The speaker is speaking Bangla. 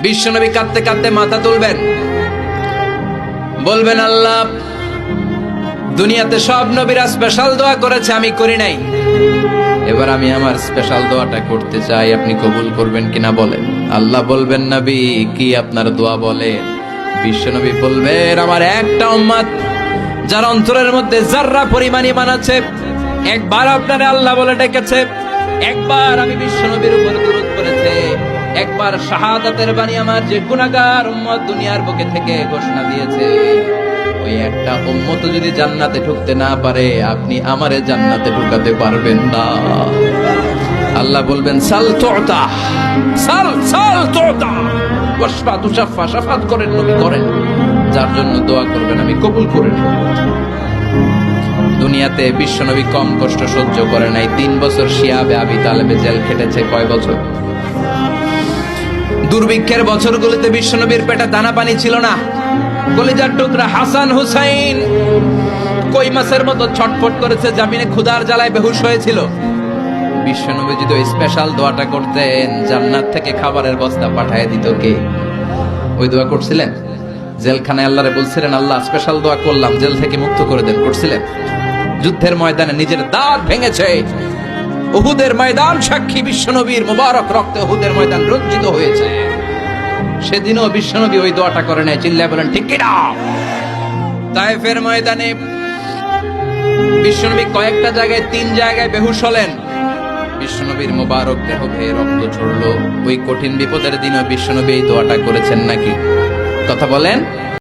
বিশ্বনবী কাঁদতে কাঁদতে মাথা তুলবেন, বলবেন আল্লাহ, দুনিয়াতে সব নবীরা স্পেশাল দোয়া করেছে, আমি করি নাই, এবার আমি আমার স্পেশাল দোয়াটা করতে চাই, আপনি কবুল করবেন কিনা বলেন। আল্লাহ বলবেন, নবী কি আপনার দোয়া বলেন? বিশ্বনবী বলবেন, আমার একটা উম্মত যার অন্তরের মধ্যে যাররা পরিমাণ ঈমান আছে, একবার আপনারে আল্লাহ বলে ডেকেছে, একবার আমি বিশ্বনবীর উপর দুরূদ পড়েছে, একবার শাহাদাতের বাণী আমার যে গুনাহগার উম্মত দুনিয়ার বুকে থেকে ঘোষণা দিয়েছে, ওই একটা উম্মত যদি জান্নাতে ঢুকতে না পারে, আপনি আমারে জান্নাতে ঢুকাতে পারবেন না। আল্লাহ বলবেন, সাল তুতা, সাল সাল তুতা, ওয়াশফা তুশাফা, শাফাত করেন নবী করেন, যার জন্য দোয়া করবেন আমি কবুল করে নেব। দুনিয়াতে বিশ্বনবী কম কষ্ট সহ্য করে নাই। 3 বছর শিয়াবে আবি তালেবে জেল খেটেছে। কয় বছর? দুর্ভিক্ষের বছরগুলোতে বিশ্বনবীর পেটে দানা পানি ছিল না। কলিজার টুকরা হাসান হুসাইন কই মাছের মতো ছটফট করেছে, জামিনে ক্ষুধার জ্বালায় বেহুশ হয়েছিল। বিশ্বনবী যদি ওই স্পেশাল দোয়াটা করতেন, জান্নাত থেকে খাবারের বস্তা পাঠিয়ে দিত কে? ওই দোয়া করছিলেন? জেলখানায় আল্লাহরে বলছিলেন, আল্লাহ স্পেশাল দোয়া করলাম, জেল থেকে মুক্ত করে দেন, করছিলেন? যুদ্ধের ময়দানে নিজের দাঁত ভেঙেছে, উহুদের ময়দান সাক্ষী, বিশ্বনবীর মুবারক রক্তে উহুদের ময়দান রঞ্জিত হয়েছে। সেদিনও বিশ্বনবী ওই দোয়াটা করে নাই। চিল্লায় বলেন ঠিক কিনা? তায়েফের ময়দানে বিশ্বনবী কয়েকটা জায়গায়, 3 জায়গায় বেহুশ হলেন। বিশ্বনবীর মুবারক দেহ বেয়ে রক্ত ঝরলো। ওই কঠিন বিপদের দিনও বিশ্বনবী এই দোয়াটা করেছেন নাকি? কথা বলেন।